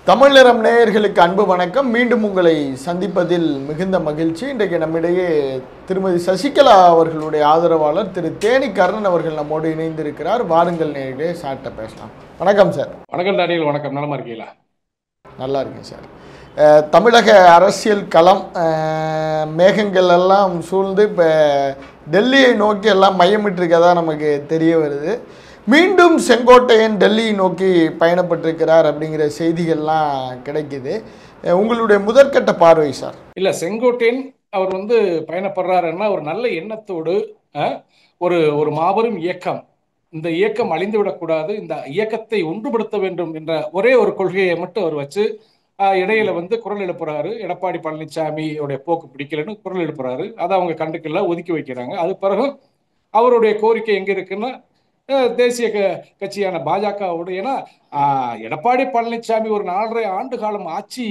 தமிழரம் நேயர்களுக்கு அன்பு வணக்கம். மீண்டும் உங்களை சந்திப்பதில் மிகுந்த மகிழ்ச்சி. இன்றைக்கு நம்மிடையே திருமதி சசிகலா அவர்களுடைய ஆதரவாளர் திரு தேனி கர்ணன் அவர்கள் நம்மோடு இணைந்திருக்கிறார். வாருங்கள் நேயர்களே, சார்ட்ட பேசலாம். வணக்கம் சார். வணக்கம் தானியல். வணக்கம். நலமா இருக்கீங்களா? நல்லா இருக்கேன் சார். தமிழக அரசியல் களம் மேகங்கள் எல்லாம் சூழ்ந்து இப்போ டெல்லியை நோக்கி எல்லாம் மையமிட்டிருக்கதா நமக்கு தெரிய வருது. மீண்டும் செங்கோட்டையன் டெல்லியை நோக்கி பயணப்பட்டிருக்கிறார் அப்படிங்கிற செய்திகள்லாம் கிடைக்குது. உங்களுடைய முதற்கட்ட பார்வை சார். இல்லை, செங்கோட்டையன் அவர் பயணப்படுறாருன்னா ஒரு நல்ல எண்ணத்தோடு ஒரு ஒரு மாபெரும் இயக்கம், இந்த இயக்கம் அழிந்து விடக்கூடாது, இந்த இயக்கத்தை ஒன்றுபடுத்த வேண்டும் என்ற ஒரே ஒரு கொள்கையை மட்டும் அவர் வச்சு இடையில குரல் எழுப்புறாரு. எடப்பாடி பழனிசாமியோடைய போக்கு பிடிக்கலன்னு குரல் எழுப்புறாரு. அதை அவங்க கண்டுக்கல, ஒதுக்கி வைக்கிறாங்க. அது பிறகு அவருடைய கோரிக்கை எங்க இருக்குன்னா தேசிய கட்சியான பாஜகவோடு. ஏன்னா எடப்பாடி பழனிசாமி ஒரு 4.5 ஆண்டு காலம் ஆட்சி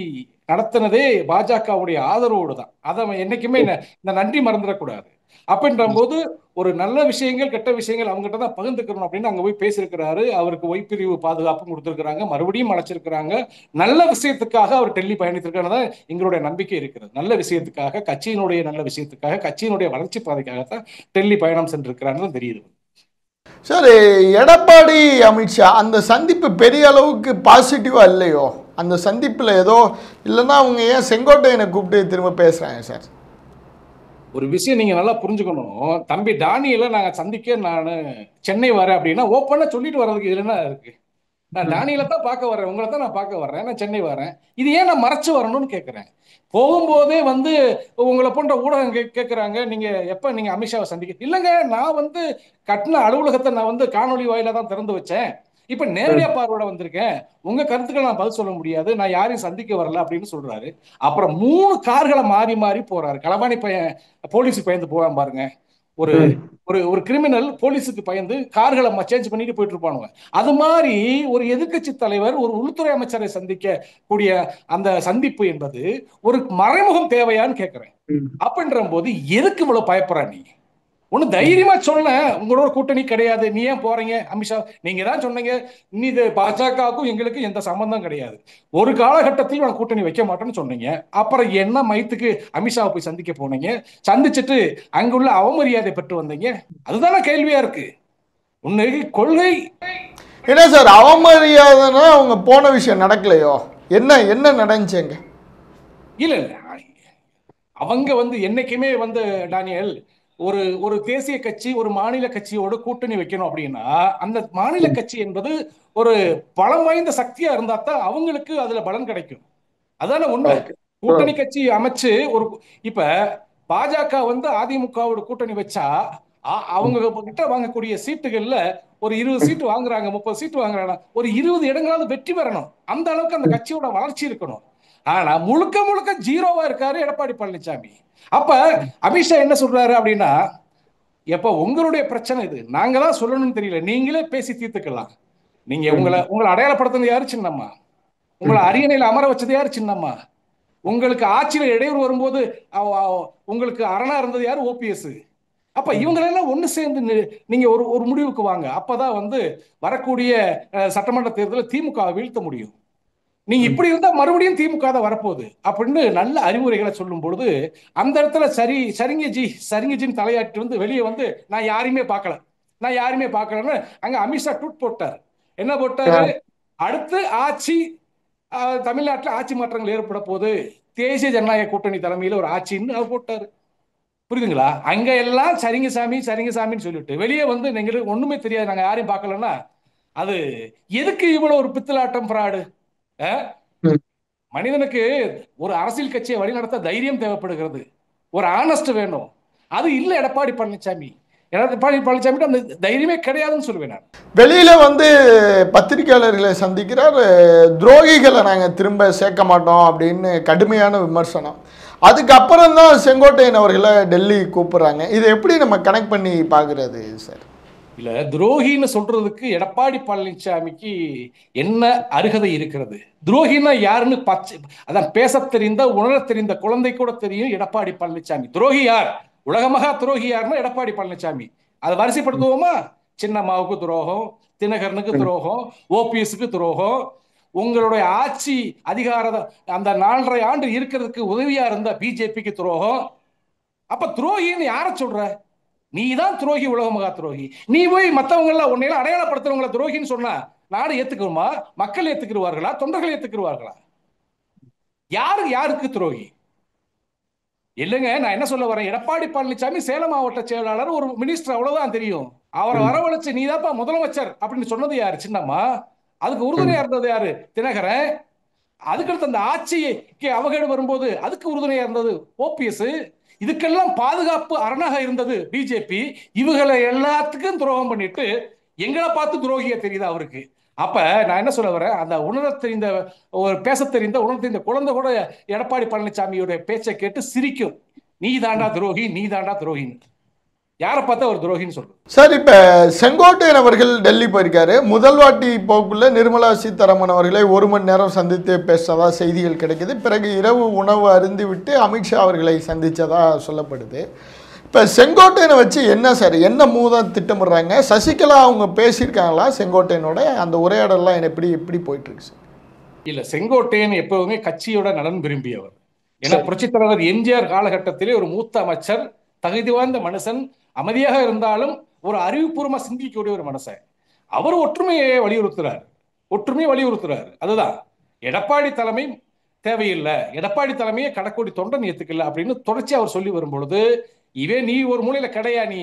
நடத்தினதே பாஜகவுடைய ஆதரவோடு தான். அதை என்னைக்குமே இந்த நன்றி மறந்துடக்கூடாது. அப்படின்ற போது ஒரு நல்ல விஷயங்கள் கெட்ட விஷயங்கள் அவங்ககிட்ட தான் பகிர்ந்துக்கணும் அப்படின்னு அங்க போய் பேசியிருக்கிறாரு. அவருக்கு ஒய்பிரிவு பாதுகாப்பும் கொடுத்திருக்கிறாங்க, மறுபடியும் அழைச்சிருக்கிறாங்க. நல்ல விஷயத்துக்காக அவர் டெல்லி பயணித்திருக்கிறதா எங்களுடைய நம்பிக்கை இருக்கிறது. நல்ல விஷயத்துக்காக, கட்சியினுடைய நல்ல விஷயத்துக்காக, கட்சியினுடைய வளர்ச்சி பாதைக்காகத்தான் டெல்லி பயணம் சென்றிருக்கிறான்னு தெரியுது. சார், எடப்பாடி அமித்ஷா அந்த சந்திப்பு பெரிய அளவுக்கு பாசிட்டிவா இல்லையோ? அந்த சந்திப்பில் ஏதோ இல்லைன்னா அவங்க ஏன் செங்கோட்டையனை கூப்பிட்டு திரும்ப பேசுறாங்க சார்? ஒரு விஷயம் நீங்க நல்லா புரிஞ்சுக்கணும். தம்பி டானியில நாங்க சந்திக்க நான் சென்னை வரேன் அப்படின்னா ஓப்பனா சொல்லிட்டு வர்றதுக்கு இதுல என்ன இருக்கு? நான் டானியில தான் பார்க்க வர்றேன், உங்களை தான் நான் பார்க்க வர்றேன், நான் சென்னை வரேன். இது ஏன் நான் மறைச்சு வரணும்னு கேட்கிறேன். போகும்போதே உங்களை போன்ற ஊடகம் கேட்கிறாங்க, நீங்க எப்ப நீங்க அமித்ஷாவை சந்திக்க? இல்லைங்க, நான் கட்டின அலுவலகத்தை நான் காணொலி வாயில தான் திறந்து வச்சேன். இப்ப நேரடியா பார்வையோட வந்திருக்கேன். உங்க கருத்துக்களை நான் பதில் சொல்ல முடியாது, நான் யாரையும் சந்திக்க வரல அப்படின்னு சொல்றாரு. அப்புறம் 3 கார்களை மாறி மாறி போறாரு. களவாணி பையன் போலீஸுக்கு பயந்து போவான் பாருங்க. ஒரு ஒரு ஒரு கிரிமினல் போலீஸுக்கு பயந்து கார்களை சேஞ்ச் பண்ணிட்டு போயிட்டு இருப்பானுங்க. அது மாதிரி ஒரு எதிர்கட்சி தலைவர் ஒரு உள்துறை அமைச்சரை சந்திக்க கூடிய அந்த சந்திப்பு என்பது ஒரு மறைமுகம் தேவையான்னு கேட்கிறேன். அப்படின்ற போது எதுக்கு இவ்வளவு பயப்படுற? நீ ஒண்ணு தைரியமா சொல்ல, உங்களோட கூட்டணி கிடையாது, நீ ஏன் போறீங்க? அமித்ஷா நீங்க தான் சொன்னீங்க, நீ இது பாஜகவுக்கும் எங்களுக்கு எந்த சம்பந்தம் கிடையாது, ஒரு காலகட்டத்தில் நான் கூட்டணி வைக்க மாட்டேன்னு சொன்னீங்க. அப்புறம் என்ன மயத்துக்கு அமித்ஷாவை போய் சந்திக்க போனீங்க? சந்திச்சுட்டு அங்குள்ள அவமரியாதை பெற்று வந்தீங்க. அதுதானே கேள்வியா இருக்கு. உன்னுடைய கொள்கை என்ன சார்? அவமரியாதைன்னா அவங்க போன விஷயம் நடக்கலையோ? என்ன என்ன நடந்துச்சுங்க? இல்ல இல்ல, அவங்க என்னைக்குமே டானியல், ஒரு ஒரு தேசிய கட்சி ஒரு மாநில கட்சியோட கூட்டணி வைக்கணும் அப்படின்னா அந்த மாநில கட்சி என்பது ஒரு பலம் வாய்ந்த சக்தியா இருந்தா தான் அவங்களுக்கு அதுல பலன் கிடைக்கும். அதான உண்மை. கூட்டணி கட்சி அமைச்சு ஒரு இப்ப பாஜக அதிமுகவோட கூட்டணி வச்சா அவங்க கிட்ட வாங்கக்கூடிய சீட்டுகள்ல ஒரு 20 சீட்டு வாங்குறாங்க, 30 சீட்டு வாங்குறாங்க, ஒரு 20 இடங்களாவது வெற்றி பெறணும். அந்த அளவுக்கு அந்த கட்சியோட வளர்ச்சி இருக்கணும். ஆனா முழுக்க முழுக்க ஜீரோவா இருக்காரு எடப்பாடி பழனிசாமி. அப்ப அமித்ஷா என்ன சொல்றாரு அப்படின்னா, எப்ப உங்களுடைய பிரச்சனை இது, நாங்க தான் சொல்லணும்னு தெரியல, நீங்களே பேசி தீர்த்துக்கலாம். நீங்க உங்களை அடையாளப்படுத்துறது யாரு? சின்னம்மா. உங்களை அரியணையில அமர வச்சது யாரு? சின்னம்மா. உங்களுக்கு ஆட்சியில இடையூறு வரும்போது உங்களுக்கு அரணா இருந்தது யாரு? ஓபிஎஸ். அப்ப இவங்களெல்லாம் ஒண்ணு சேர்ந்து நீங்க ஒரு ஒரு முடிவுக்கு வாங்க. அப்பதான் வரக்கூடிய சட்டமன்ற தேர்தலில் திமுக வீழ்த்த முடியும். நீங்க இப்படி இருந்தா மறுபடியும் திமுக தான் வரப்போகுது அப்படின்னு நல்ல அறிவுரைகளை சொல்லும் பொழுது அந்த இடத்துல சரிங்கஜின்னு தலையாட்டி வெளியே நான் யாரையுமே பார்க்கல, நான் யாருமே பார்க்கலன்னு அங்க அமித்ஷா ட்வீட் போட்டார். என்ன போட்டாரு? அடுத்து ஆட்சி தமிழ்நாட்டில் ஆட்சி மாற்றங்கள் ஏற்பட போது, தேசிய ஜனநாயக கூட்டணி தலைமையில் ஒரு ஆட்சின்னு அவர் போட்டாரு. புரியுதுங்களா? அங்க எல்லாம் சரிங்க சாமின்னு சொல்லிட்டு வெளியே எங்களுக்கு ஒண்ணுமே தெரியாது, நாங்க யாரையும் பார்க்கலன்னா அது எதுக்கு இவ்வளவு ஒரு பித்தலாட்டம், ஃப்ராடு? மனிதனுக்கு ஒரு அரசியல் கட்சியை வழிநடத்த தைரியம் தேவைப்படுகிறது, ஒரு ஆனஸ்ட் வேணும். அது இல்ல எடப்பாடி பழனிசாமி. எடப்பாடி பழனிசாமி அந்த தைரியமே கிடையாதுன்னு சொல்லுவேன் நான். வெளியில பத்திரிகையாளர்களை சந்திக்கிறார், துரோகிகளை நாங்க திரும்ப சேர்க்க மாட்டோம் அப்படின்னு கடுமையான விமர்சனம். அதுக்கப்புறம் தான் செங்கோட்டையன் அவர்களை டெல்லி கூப்பிடுறாங்க. இதை எப்படி நம்ம கனெக்ட் பண்ணி பாக்குறது சார்? இல்ல, துரோகின்னு சொல்றதுக்கு எடப்பாடி பழனிசாமிக்கு என்ன அருகதை இருக்கிறது? துரோகின்னா யாருன்னு அதான் பேச தெரிந்த உணர தெரிந்த குழந்தை கூட தெரியும் எடப்பாடி பழனிசாமி. துரோகி யார்? உலகமகா துரோகி யாருன்னா எடப்பாடி பழனிசாமி. அதை வரிசைப்படுத்துவோமா? சின்னம்மாவுக்கு துரோகம், தினகரனுக்கு துரோகம், ஓபிஎஸ்க்கு துரோகம், உங்களுடைய ஆட்சி அதிகார அந்த 4.5 ஆண்டு இருக்கிறதுக்கு உதவியா இருந்த பிஜேபிக்கு துரோகம். அப்ப துரோகின்னு யார சொல்ற? நீ தான் துரோகி, உலக மகா துரோகி. நீ போய் மத்தவங்க எல்லாம் உன்னையெல்லாம் அடையாளப்படுத்துறவங்கள துரோகின்னு சொன்னா நாடு ஏத்துக்குமா? மக்கள் ஏத்துக்குருவார்களா? தொண்டர்கள் ஏத்துக்குருவார்களா? யாருக்கு துரோகி? இல்லைங்க, நான் என்ன சொல்ல வரேன், எடப்பாடி பழனிசாமி சேலம் மாவட்ட செயலாளர், ஒரு மினிஸ்டர், அவ்வளவுதான் தெரியும். அவரை வரவழைச்சு நீதாப்பா முதலமைச்சர் அப்படின்னு சொன்னது யாரு? சின்னம்மா. அதுக்கு உறுதுணையா இருந்தது யாரு? தினகரன். அதுக்கடுத்து அந்த ஆட்சிக்கு அவகேடு வரும்போது அதுக்கு உறுதுணையா இருந்தது ஓபிஎஸ். இதுக்கெல்லாம் பாதுகாப்பு அரணாக இருந்தது பிஜேபி. இவங்களை எல்லாத்துக்கும் துரோகம் பண்ணிட்டு எங்களை பார்த்து துரோகியா தெரியுது அவருக்கு. அப்ப நான் என்ன சொல்ல வரேன், அந்த உணர தெரிந்த, ஒரு பேச தெரிந்த, உணர தெரிந்த குழந்தை கூட எடப்பாடி பழனிசாமியோட பேச்சை கேட்டு சிரிக்கும். நீ தாண்டா துரோகி, நீ தாண்டா துரோகின்னு. யாரை பார்த்தா ஒரு துரோகின்னு சொல்றது? சார், இப்போ செங்கோட்டையன் அவர்கள் டெல்லி போயிருக்காரு. முதல் வாட்டி போக்குள்ள நிர்மலா சீதாராமன் அவர்களை 1 மணி நேரம் சந்தித்து பேசுறதா செய்திகள் கிடைக்குது. பிறகு இரவு உணவு அருந்தி விட்டு அமித்ஷா அவர்களை சந்திச்சதா சொல்லப்படுது. இப்போ செங்கோட்டையனை வச்சு என்ன சார், என்ன மூதான் திட்டமிடுறாங்க? சசிகலா அவங்க பேசியிருக்காங்களா செங்கோட்டையனோட? அந்த உரையாடலாம் எப்படி போயிட்டு இருக்கு சார்? இல்ல, செங்கோட்டையன் எப்பவுமே கட்சியோட நலன் விரும்பியவர். ஏன்னா புரட்சித் தலைவர் எம்ஜிஆர் காலகட்டத்திலே ஒரு மூத்த அமைச்சர், தகுதி வாய்ந்த மனுஷன், அமைதியாக இருந்தாலும் ஒரு அறிவுபூர்வமா சிந்திக்கக்கூடிய ஒரு மனுஷன். அவர் ஒற்றுமையை வலியுறுத்துறாரு. அதுதான் எடப்பாடி தலைமை தேவையில்லை, எடப்பாடி தலைமையை கடக்கோடி தொண்டன் ஏத்துக்கல அப்படின்னு தொடர்ச்சி அவர் சொல்லி வரும் பொழுது, நீ ஒரு மூலையில கிடையா, நீ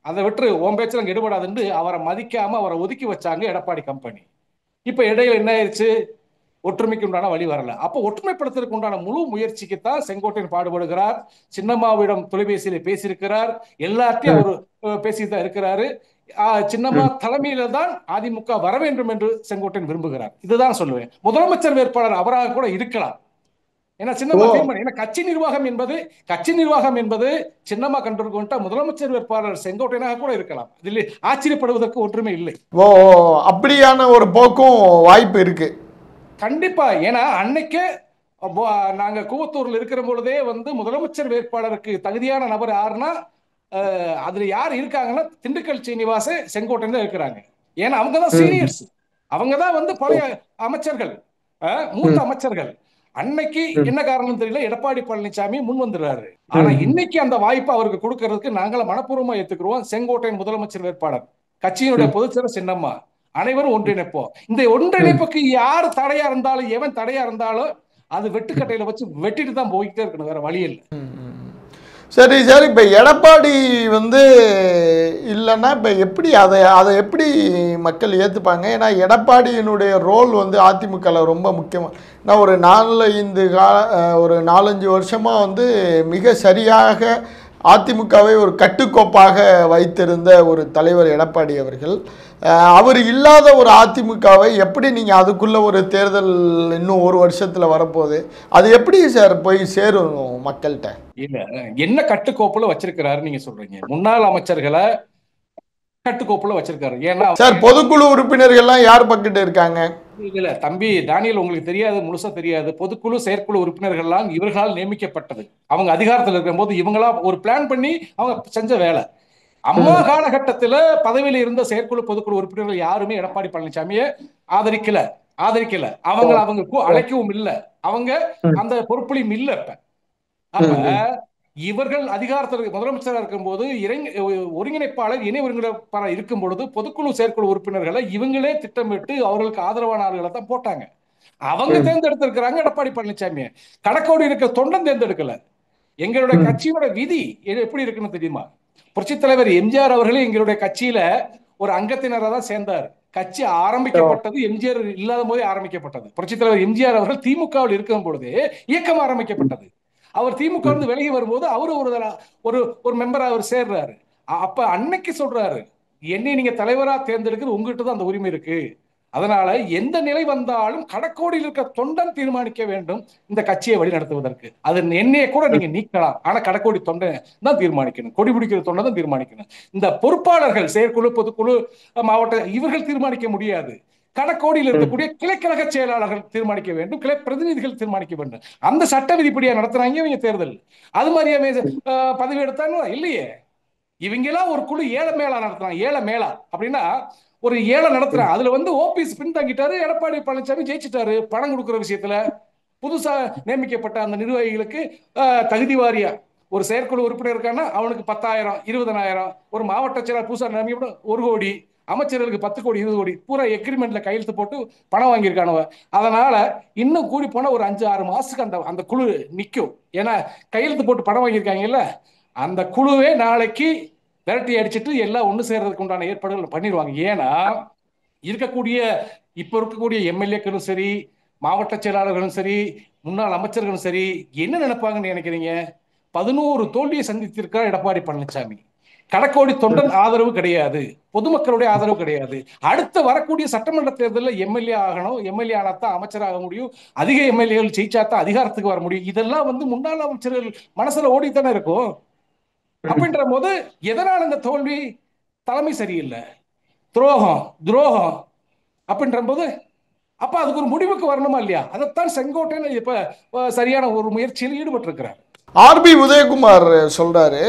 அதை விட்டு உன் பேச்செல்லாம் எடுபடாதுன்னு அவரை மதிக்காம அவரை ஒதுக்கி வச்சாங்க எடப்பாடி கம்பெனி. இப்ப இடையில என்ன ஆயிடுச்சு? ஒற்றுமைக்கு உண்டான வழி வரல. அப்ப ஒற்றுமைப்படுத்துறதுக்கு உண்டான முழு முயற்சிக்குத்தான் செங்கோட்டையன் பாடுபடுகிறார். சின்னம்மாவிடம் தொலைபேசியில பேசியிருக்கிறார். எல்லாத்தையும் அவர் பேசிட்டு தான் இருக்கிறாரு. சின்னம்மா தலைமையில தான் அதிமுக வர வேண்டும் என்று செங்கோட்டையன் விரும்புகிறார். இதுதான் சொல்லுவேன். முதலமைச்சர் வேட்பாளர் அவராக கூட இருக்கலாம். ஏன்னா சின்னம்மா தீர்மானம், ஏன்னா கட்சி நிர்வாகம் என்பது சின்னம்மா கண்ட்ரோல் கொண்டா முதலமைச்சர் வேட்பாளர் செங்கோட்டையனாக கூட இருக்கலாம். இதில் ஆச்சரியப்படுவதற்கு ஒன்றுமே இல்லை. அப்படியான ஒரு போக்கும் வாய்ப்பு இருக்கு கண்டிப்பா. ஏன்னா அன்னைக்கே நாங்க கூவத்தூர்ல இருக்கிற பொழுதே முதலமைச்சர் வேட்பாளருக்கு தகுதியான நபர் யாருன்னா அதுல யார் இருக்காங்கன்னா திண்டுக்கல் சீனிவாச, செங்கோட்டையன் தான் இருக்கிறாங்க. ஏன்னா அவங்கதான் சீனியர்ஸ், அவங்கதான் பழைய அமைச்சர்கள், மூத்த அமைச்சர்கள். அன்னைக்கு என்ன காரணம் தெரியல, எடப்பாடி பழனிசாமி முன் வந்துடுறாரு. ஆனா இன்னைக்கு அந்த வாய்ப்பு அவருக்கு கொடுக்கறதுக்கு நாங்கள மனப்பூர்வமா ஏத்துக்கிறோம். செங்கோட்டையன் முதலமைச்சர் வேட்பாளர், கட்சியினுடைய பொதுச்செயலர் சின்னம்மா, அனைவரும் ஒன்றிணைப்போம். இந்த ஒன்றிணைப்புக்கு யார் தடையா இருந்தாலும், எவன் தடையா இருந்தாலும் அது வெட்டுக்கட்டையில வச்சு வெட்டிட்டு தான் போய்கிட்டே இருக்கணும், வேற வழி இல்லை. சரி சார், இப்போ எடப்பாடி இல்லைன்னா இப்போ எப்படி அதை எப்படி மக்கள் ஏற்றுப்பாங்க? ஏன்னா எடப்பாடியினுடைய ரோல் அதிமுகவில் ரொம்ப முக்கியமாக, நான் ஒரு 4-5 வருஷமாக மிக சரியாக அதிமுகவை ஒரு கட்டுக்கோப்பாக வைத்திருந்த ஒரு தலைவர் எடப்பாடி அவர்கள். அவர் இல்லாத ஒரு அதிமுகவை எப்படி நீங்கள், அதுக்குள்ளே ஒரு தேர்தல் இன்னும் 1 வருஷத்தில் வரப்போகுது, அது எப்படி சார் போய் சேரும் மக்கள்கிட்ட? இல்ல, என்ன கட்டுக்கோப்புல வச்சிருக்கிறாரு நீங்க சொல்றீங்க? முன்னாள் அமைச்சர்களை கட்டுக்கோப்புல வச்சிருக்காரு. ஏன்னா சார், பொதுக்குழு உறுப்பினர்கள்லாம் யார் பக்கிட்டு இருக்காங்க? இல்ல தம்பி தானியல், உங்களுக்கு தெரியாது, முழுசா தெரியாது. பொதுக்குழு செயற்குழு உறுப்பினர்கள்லாம் இவர்களால் நியமிக்கப்பட்டது. அவங்க அதிகாரத்தில் இருக்கும் போது இவங்களா ஒரு பிளான் பண்ணி அவங்க செஞ்ச வேலை. அம்மா காலகட்டத்தில் பதவியில இருந்த செயற்குழு பொதுக்குழு உறுப்பினர்கள் யாருமே எடப்பாடி பழனிசாமியை ஆதரிக்கல. அவங்க அழைக்கவும் இல்லை, அவங்க அந்த பொறுப்புலையும் இல்லை. அப்ப இவர்கள் அதிகாரத்தில் முதலமைச்சராக இருக்கும் போது ஒருங்கிணைப்பாளர், இணை ஒருங்கிணைப்பாளர் இருக்கும் பொழுது பொதுக்குழு செயற்குழு உறுப்பினர்களை இவங்களே திட்டமிட்டு அவர்களுக்கு ஆதரவான ஆளுகளை தான் போட்டாங்க. அவங்க தேர்ந்தெடுத்திருக்கிறாங்க எடப்பாடி பழனிசாமி. கடக்கோடி இருக்க தொண்டன் தேர்ந்தெடுக்கல. எங்களுடைய கட்சியோட விதி எப்படி இருக்குன்னு தெரியுமா? புரட்சித் தலைவர் எம்ஜிஆர் அவர்களே எங்களுடைய கட்சியில ஒரு அங்கத்தினராக தான் சேர்ந்தார். கட்சி ஆரம்பிக்கப்பட்டது எம்ஜிஆர் இல்லாத போதே ஆரம்பிக்கப்பட்டது. புரட்சித் தலைவர் எம்ஜிஆர் அவர்கள் திமுகவில் இருக்கும் பொழுது இயக்கம் ஆரம்பிக்கப்பட்டது. அவர் திமுக விலகி வரும்போது அவரு ஒரு மெம்பரா அவர் சேர்றாரு. அப்ப அன்னைக்கு சொல்றாரு, என்னை நீங்க தலைவரா தேர்ந்தெடுக்கிறது உங்ககிட்ட தான் அந்த உரிமை இருக்கு. அதனால எந்த நிலை வந்தாலும் கடக்கோடியில் இருக்க தொண்டன் தீர்மானிக்க வேண்டும் இந்த கட்சியை வழி நடத்துவதற்கு. அது என்னைய கூட நீங்க நீக்கலாம், ஆனா கடக்கோடி தொண்டன் தான் தீர்மானிக்கணும், கொடி பிடிக்கிற தொண்டன் தான் தீர்மானிக்கணும். இந்த பொறுப்பாளர்கள், செயற்குழு, பொதுக்குழு, மாவட்ட, இவர்கள் தீர்மானிக்க முடியாது. கடக்கோடியில் இருக்கக்கூடிய கிளைக்கழக செயலாளர்கள் தீர்மானிக்க வேண்டும், கிளை பிரதிநிதிகள் தீர்மானிக்க வேண்டும். அந்த சட்ட விதிப்படியா நடத்துறாங்க இவங்க தேர்தல். அது மாதிரியே பதவி எடுத்தாங்க இல்லையே. இவங்க எல்லாம் ஒரு குழு ஏழை மேளா நடத்துறாங்க. ஏழை மேளா அப்படின்னா ஒரு ஏழை நடத்துறான். அதுல வந்து ஓபிஎஸ் பின்தங்கிட்டாரு, எடப்பாடி பழனிசாமி ஜெயிச்சிட்டாரு. பணம் கொடுக்குற விஷயத்துல புதுசா நியமிக்கப்பட்ட அந்த நிர்வாகிகளுக்கு தகுதி வாரியா ஒரு செயற்குழு உறுப்பினர் இருக்கான்னா அவனுக்கு 10,000 20,000, ஒரு மாவட்ட செயலர் புதுசா நியமிக்கப்பட்ட 1 கோடி, அமைச்சர்களுக்கு 10 கோடி 20 கோடி பூரா எக்ரிமெண்ட்ல கையெழுத்து போட்டு பணம் வாங்கியிருக்கானுவ. அதனால இன்னும் கூடி போனா ஒரு 5-6 மாசத்துக்கு அந்த அந்த குழு நிற்கும். ஏன்னா கையெழுத்து போட்டு பணம் வாங்கியிருக்காங்கல்ல, அந்த குழுவே நாளைக்கு விரட்டி அடிச்சுட்டு எல்லாம் ஒண்ணு சேர்றதுக்கு உண்டான ஏற்பாடுகள் பண்ணிடுவாங்க. ஏன்னா இருக்கக்கூடிய இப்ப இருக்கக்கூடிய எம்எல்ஏக்களும் சரி, மாவட்ட செயலாளர்களும் சரி, முன்னாள் அமைச்சர்களும் சரி, என்ன நினைப்பாங்கன்னு நினைக்கிறீங்க? 11 தோல்வியை சந்தித்திருக்கார் எடப்பாடி பழனிசாமி. கடக்கோடி தொண்டன் ஆதரவு கிடையாது, பொதுமக்களுடைய ஆதரவு கிடையாது. அடுத்து வரக்கூடிய சட்டமன்ற தேர்தலில் எம்எல்ஏ ஆகணும், எம்எல்ஏ ஆனாத்தான் அமைச்சராக முடியும், அதிக எம்எல்ஏகள் ஜெயிச்சாத்தான் அதிகாரத்துக்கு வர முடியும். இதெல்லாம் வந்து முன்னாள் அமைச்சர்கள் மனசுல ஓடித்தானே இருக்கும். அப்படின்ற போது எதனால் இந்த தோல்வி? தலைமை சரியில்லை, துரோகம் துரோகம் அப்படின்ற போது அப்ப அதுக்கு ஒரு முடிவுக்கு வரணுமா இல்லையா? அதைத்தான் செங்கோட்டையன் இப்ப சரியான ஒரு முயற்சியில் ஈடுபட்டு இருக்கிறார். ஆர்பி உதயகுமார் சொல்றாரு,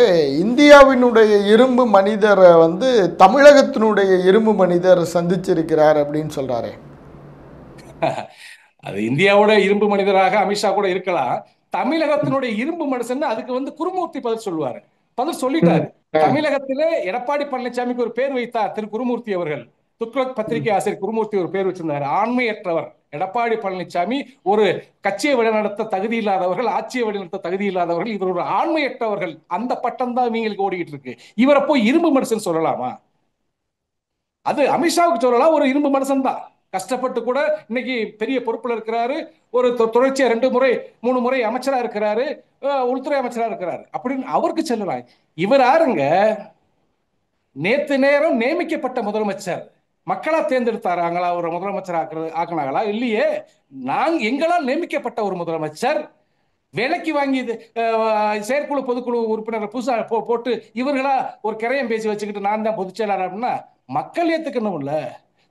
இந்தியாவினுடைய இரும்பு மனிதரை வந்து தமிழகத்தினுடைய இரும்பு மனிதர் சந்திச்சிருக்கிறார் அப்படின்னு சொல்றாரு. அது இந்தியாவோட இரும்பு மனிதராக அமித்ஷா கூட இருக்கலாம். தமிழகத்தினுடைய இரும்பு மனுஷன் அதுக்கு வந்து குருமூர்த்தி பதில் சொல்லுவாரு. பதில் சொல்லிட்டாரு. தமிழகத்திலே எடப்பாடி பழனிசாமிக்கு ஒரு பேர் வைத்தார் திரு குருமூர்த்தி அவர்கள். துக்ளக் பத்திரிகை ஆசிரியர் குருமூர்த்தி ஒரு பேர் வச்சிருந்தாரு, ஆண்மையற்றவர். எடப்பாடி பழனிசாமி ஒரு கட்சியை வழிநடத்த தகுதி இல்லாதவர்கள், ஆட்சியை வழிநடத்த தகுதி இல்லாதவர்கள், இவர் ஒரு ஆண்மையற்றவர்கள். அந்த பட்டம் தான் இவங்களுக்கு ஓடிக்கிட்டு இருக்கு. இவரை போய் இரும்பு மனுஷன் சொல்லலாமா? அது அமித்ஷாவுக்கு சொல்லலாம், ஒரு இரும்பு மனுஷன் தான். கஷ்டப்பட்டு கூட இன்னைக்கு பெரிய பொறுப்புல இருக்கிறாரு, ஒரு தொடர்ச்சியா 2 முறை 3 முறை அமைச்சரா இருக்கிறாரு, உள்துறை அமைச்சரா இருக்கிறாரு அப்படின்னு அவருக்கு சொல்லலாம். இவர் யாருங்க? நேத்து நேரம் நியமிக்கப்பட்ட முதலமைச்சர். மக்களா தேர்ந்தெடுத்தாராங்களா ஒரு முதலமைச்சர் ஆக்கினாங்களா? இல்லையே. எங்களால் நியமிக்கப்பட்ட ஒரு முதலமைச்சர் வேலைக்கு வாங்கி செயற்குழு பொதுக்குழு உறுப்பினர் புதுசா போட்டு இவர்களா ஒரு கிரையம் பேசி வச்சுக்கிட்டு நான் தான் பொதுச் செயலாளர் அப்படின்னா மக்கள் ஏத்துக்கணும்ல,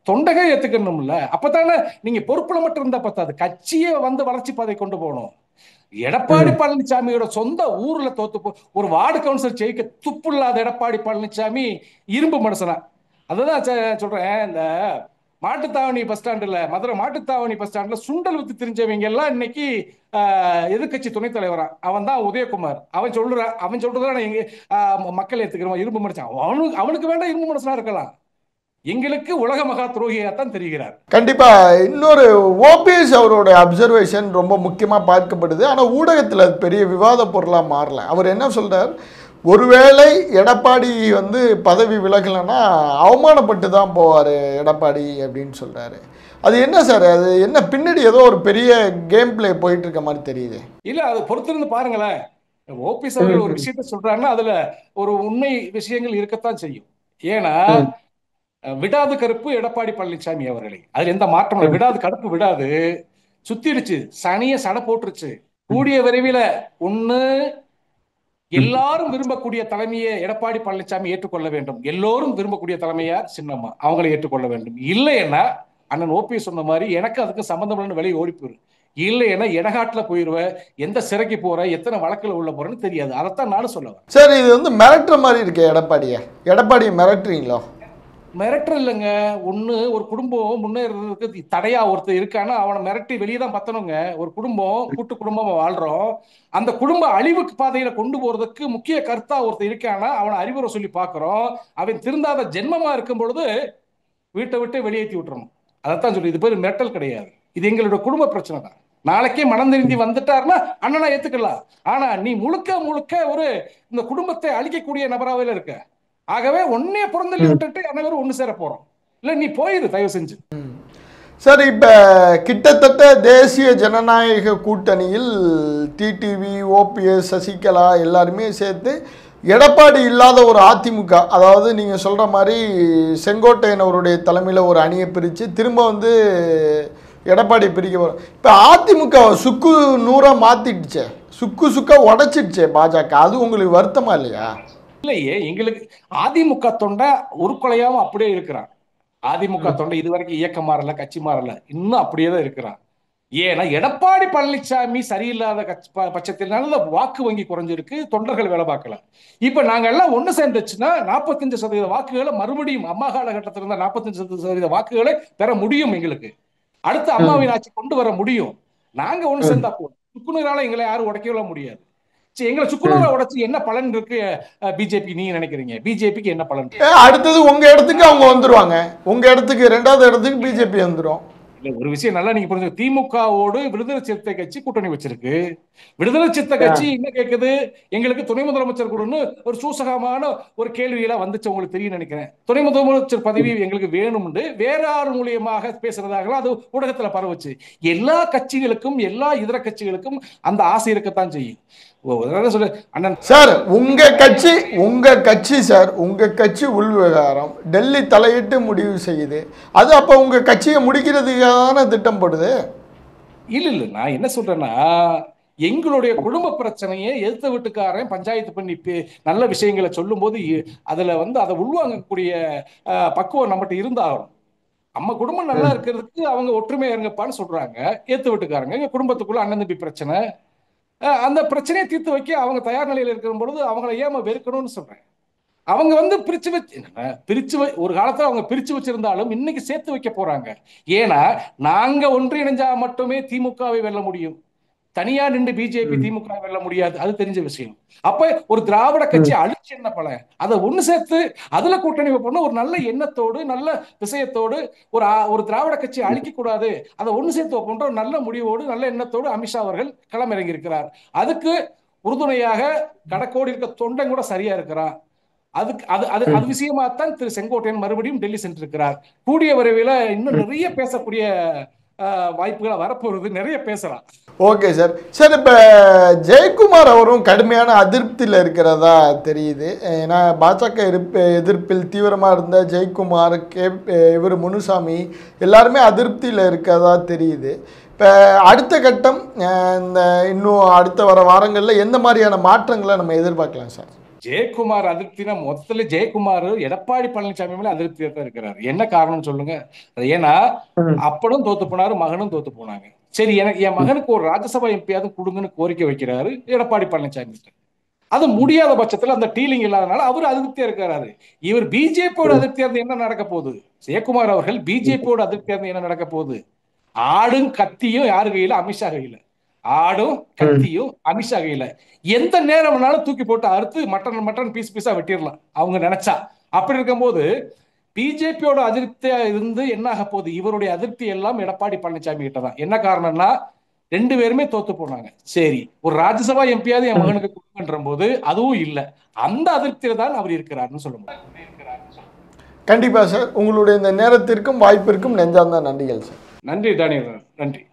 தொண்டகை ஏத்துக்கணும்ல. அப்பதானே நீங்க பொறுப்புல மட்டும் இருந்தா பத்தாது, கட்சியை வந்து வளர்ச்சி பாதை கொண்டு போகணும். எடப்பாடி பழனிசாமியோட சொந்த ஊர்ல தோத்து ஒரு வார்டு கவுன்சிலர் ஜெயிக்க துப்பு இல்லாத எடப்பாடி பழனிசாமி இரும்பு மனுஷனா? அதுதான் சொல்றேன். இந்த மாட்டுத்தாவணி பஸ் ஸ்டாண்டுல, மதுரை மாட்டுத்தாவணி பஸ் ஸ்டாண்ட்ல சுண்டல் வித்து தெரிஞ்சவங்க எல்லாம் இன்னைக்கு எதிர்கட்சி துணைத் தலைவரா. அவன் தான் உதயகுமார். அவன் சொல்றதான் எங்க மக்கள் ஏத்துக்கிறோம் இரும்பு மனுஷன். அவனுக்கு வேண்டாம் இரும்பு மனுஷனா இருக்கலாம், எங்களுக்கு உலக மகா துரோகியாத்தான் தெரிகிறார். கண்டிப்பா. இன்னொரு ஓபிஎஸ் அவரோட அப்சர்வேஷன் ரொம்ப முக்கியமா பார்க்கப்படுது. ஆனா ஊடகத்தில் அது பெரிய விவாத பொருளா மாறல. அவர் என்ன சொல்றார், ஒருவேளை எடப்பாடி வந்து பதவி விலகலைன்னா அவமானப்பட்டு தான் போவார் எடப்பாடி அப்படின்னு சொல்றாரு. அது என்ன சார், அது என்ன பின்னாடி ஏதோ ஒரு பெரிய கேம் பிளே போயிட்டு இருக்க மாதிரி தெரியுது. இல்ல, அது பொறுத்திருந்து பாருங்களேன். ஓபிஎஸ் அவர்கள் ஒரு விஷயத்த சொல்றாருன்னா அதுல ஒரு உண்மை விஷயங்கள் இருக்கத்தான் செய்யும். ஏன்னா விடாது கருப்பு எடப்பாடி பழனிசாமி அவர்களை, அதுல எந்த மாற்றம் இல்லை. விடாது கருப்பு விடாது, சுத்திடுச்சு, சனிய சடை போட்டுருச்சு. கூடிய விரைவில் ஒண்ணு எல்லாரும் விரும்பக்கூடிய தலைமையை எடப்பாடி பழனிசாமி ஏற்றுக்கொள்ள வேண்டும். எல்லோரும் விரும்பக்கூடிய தலைமையார் சின்னம்மா, அவங்களை ஏற்றுக்கொள்ள வேண்டும். இல்லைன்னா அண்ணன் ஓபிஎஸ் சொன்ன மாதிரி எனக்கு அதுக்கு சம்பந்தம் வெளியே ஓடி போயிரு. இல்லைன்னா இடகாட்டுல போயிருவேன், எந்த சிறைக்கு போற, எத்தனை வழக்குல உள்ள போறேன்னு தெரியாது. அதைத்தான் நானும் சொல்லுவேன். சார், இது வந்து மிரட்டுற மாதிரி இருக்கு எடப்பாடியை மிரட்டுறீங்களோ? மிரட்டுற இல்லைங்க. ஒண்ணு ஒரு குடும்பம் முன்னேறதுக்கு தடையா ஒருத்தர் இருக்கான்னா அவனை மிரட்டி வெளியே தான் பத்தணுங்க. ஒரு குடும்பம் கூட்டு குடும்பமா வாழ்றோம், அந்த குடும்ப அழிவுக்கு பாதையில கொண்டு போறதுக்கு முக்கிய கருத்தா ஒருத்தர் இருக்கானா அவனை அறிவுரை சொல்லி பாக்குறோம். அவன் திருந்தாத ஜென்மமா இருக்கும் பொழுது வீட்டை விட்டு வெளியேற்றி விட்டுறணும். அதைத்தான் சொல்லி, இது பேர் மிரட்டல் கிடையாது, இது எங்களோட குடும்ப பிரச்சனை தான். நாளைக்கே மனம் திருந்தி வந்துட்டாருன்னா அண்ணனா ஏத்துக்கலாம். ஆனா நீ முழுக்க முழுக்க ஒரு இந்த குடும்பத்தை அழிக்கக்கூடிய நபராவே இருக்க. ஆகவே ஒன்னே புறந்தள்ளி விட்டுட்டு அனைவரும் ஒண்ணு சேர போறோம். இல்ல நீ போயிரு தயவு செஞ்சு. சார், இப்போ கிட்டத்தட்ட தேசிய ஜனநாயக கூட்டணியில் டிடிவி, ஓபிஎஸ், சசிகலா எல்லாருமே சேர்த்து எடப்பாடி இல்லாத ஒரு அதிமுக, அதாவது நீங்கள் சொல்கிற மாதிரி செங்கோட்டையன் அவருடைய தலைமையில் ஒரு அணியை பிரித்து திரும்ப வந்து எடப்பாடி பிரிக்க வரும். இப்போ அதிமுக சுக்கு நூறாக மாற்றிடுச்சே, சுக்கா உடைச்சிடுச்சே பாஜக. அது உங்களுக்கு வருத்தமா இல்லையா? இல்லையே, எங்களுக்கு அதிமுக தொண்டை ஒரு கொலையாம அப்படியே இருக்கிறான். அதிமுக தொண்டை இதுவரைக்கும் இயக்கம் மாறல, கட்சி மாறல, இன்னும் அப்படியே தான் இருக்கிறான். ஏன்னா எடப்பாடி பழனிசாமி சரியில்லாத பட்சத்தினால வாக்கு வங்கி குறைஞ்சிருக்கு, தொண்டர்கள் வேலை பார்க்கல. இப்ப நாங்க எல்லாம் ஒண்ணு சேர்ந்துச்சுன்னா 45% வாக்குகளை மறுபடியும் அம்மா காலகட்டத்தில் இருந்த 45% வாக்குகளை பெற முடியும். எங்களுக்கு அடுத்து அம்மாவின் ஆட்சி கொண்டு வர முடியும். நாங்க ஒண்ணு சேர்ந்தா போதும். சுக்குநூறால எங்களை யாரும் உடைக்கவே முடியாது. சரி, எங்களை சுக்குநூறா உடைச்சு என்ன பலன் இருக்கு பிஜேபி நீங்க நினைக்கிறீங்க? பிஜேபிக்கு என்ன பலன்? அடுத்தது உங்க இடத்துக்கு அவங்க வந்துருவாங்க, உங்க இடத்துக்கு 2வது இடத்துக்கு பிஜேபி வந்துரும். இல்ல, ஒரு விஷயம் நல்லா நீங்க புரிஞ்சு, திமுகவோடு விடுதலை சிறுத்தை கட்சி கூட்டணி வச்சிருக்கு. விடுதலை சிறுத்தை கட்சி என்ன கேக்குது? எங்களுக்கு துணை முதலமைச்சர் கொடுன்னு ஒரு சூசகமான ஒரு கேள்வியெல்லாம் வந்துச்சு, உங்களுக்கு தெரியும் நினைக்கிறேன். துணை முதலமைச்சர் பதவி எங்களுக்கு வேணும்னு வேற ஆறு மூலியமாக பேசுறதாக அது ஊடகத்துல பரவுச்சு. எல்லா கட்சிகளுக்கும் எல்லா இதர கட்சிகளுக்கும் அந்த ஆசை இருக்கத்தான் செய்யும். சார் உங்க கட்சி சார், உங்க கட்சி உள் விவகாரம் டெல்லி தலையிட்டு முடிவு செய்யுது. அது அப்ப உங்க கட்சியை முடிக்கிறதுக்கான திட்டம் போடுது. இல்ல, நான் என்ன சொல்றேன்னா, எங்களுடைய குடும்ப பிரச்சனையை எதிர்த்த வீட்டுக்காரன் பஞ்சாயத்து பண்ணி நல்ல விஷயங்களை சொல்லும் போது அதுல அதை உள்வாங்கக்கூடிய பக்குவம் நம்மகிட்ட இருந்தாகணும். நம்ம குடும்பம் நல்லா இருக்கிறதுக்கு அவங்க ஒற்றுமையா இருங்கப்பான்னு சொல்றாங்க. ஏத்து வீட்டுக்காரங்க எங்க குடும்பத்துக்குள்ள அண்ணன் தம்பி பிரச்சனை, அந்த பிரச்சனையை தீர்த்து வைக்க அவங்க தயார் நிலையில் இருக்கிற பொழுது அவங்களை ஏமா வெறுக்கணும்னு சொல்றேன். அவங்க பிரிச்சு ஒரு காலத்துல அவங்க பிரிச்சு வச்சிருந்தாலும் இன்னைக்கு சேர்த்து வைக்க போறாங்க. ஏன்னா நாங்க ஒன்றிணைஞ்சா மட்டுமே திமுகவை வெல்ல முடியும். தனியா நின்று பிஜேபி திமுக வெல்ல முடியாது, அது தெரிஞ்ச விஷயம். அப்ப ஒரு திராவிட கட்சி அழிச்சு என்ன பல அதை ஒண்ணு சேர்த்து அதுல கூட்டணி வைப்போம்னு ஒரு நல்ல எண்ணத்தோடு நல்ல விஷயத்தோடு ஒரு திராவிட கட்சி அழிக்க கூடாது, அதை ஒண்ணு சேர்த்து வைப்போன்ற ஒரு நல்ல முடிவோடு நல்ல எண்ணத்தோடு அமித்ஷா அவர்கள் களமிறங்கி இருக்கிறார். அதுக்கு உறுதுணையாக கடக்கோடி இருக்க தொண்டன் கூட சரியா இருக்கிறார். அதுக்கு அது விஷயமாத்தான் திரு செங்கோட்டையன் மறுபடியும் டெல்லி சென்றிருக்கிறார். கூடிய விரைவில் இன்னும் நிறைய பேசக்கூடிய வாய்ப்புகளை வரப்போறது, நிறைய பேசலாம். Okay sir. சார், இப்போ ஜெயக்குமார் அவரும் கடுமையான அதிருப்தியில் இருக்கிறதா தெரியுது. ஏன்னா பாஜக எதிர்ப்பில் தீவிரமாக இருந்த ஜெயக்குமார், இவர் முனுசாமி எல்லாருமே அதிருப்தியில் இருக்கிறதா தெரியுது. இப்போ அடுத்த கட்டம் இன்னும் அடுத்த வர வாரங்களில் எந்த மாதிரியான மாற்றங்களை நம்ம எதிர்பார்க்கலாம் சார்? ஜெயக்குமார் அதிருப்தினா மொத்தத்துல ஜெயக்குமார் எடப்பாடி பழனிசாமி மேல அதிருப்தியா தான் இருக்கிறார். என்ன காரணம் சொல்லுங்க? ஏன்னா அப்பனும் தோத்து போனாரு, மகனும் தோத்து போனாங்க. சரி, எனக்கு என் மகனுக்கு ஒரு ராஜ்யசபா எம்பியாவது கொடுங்கன்னு கோரிக்கை வைக்கிறாரு எடப்பாடி பழனிசாமி. அது முடியாத பட்சத்துல அந்த டீலிங் இல்லாதனால அவர் அதிருப்தியா இருக்கிறாரு. இவர் பிஜேபியோட அதிருப்தியா இருந்து என்ன நடக்க போகுது? ஜெயக்குமார் அவர்கள் பிஜேபியோட அதிருப்தியா இருந்து என்ன நடக்க போகுது? ஆடும் கத்தியும் யாரு கையில? அமித்ஷா கையில. ஆடும் கத்தியும் அமித்ஷா கையில. எந்த நேரம் வேணாலும் தூக்கி போட்டு அறுத்து மட்டன் பீஸ் பீஸா வெட்டிடலாம் அவங்க நினைச்சா. அப்படி இருக்கும்போது பிஜேபியோட அதிருப்தியா இருந்து என்ன ஆக போகுது? இவருடைய அதிருப்தி எல்லாம் எடப்பாடி பழனிசாமி கிட்ட தான். என்ன காரணம்னா 2 பேருமே தோத்து போனாங்க. சரி, ஒரு ராஜ்யசபா எம்பியாவது என் மகனுக்கு கொடுக்கின்ற போது அதுவும் இல்லை. அந்த அதிருப்தியில தான் அவர் இருக்கிறார்னு சொல்ல முடியும். கண்டிப்பா சார். உங்களுடைய இந்த நேரத்திற்கும் வாய்ப்பிற்கும் நெஞ்சார்ந்த நன்றிகள் சார். நன்றி டானியல், நன்றி.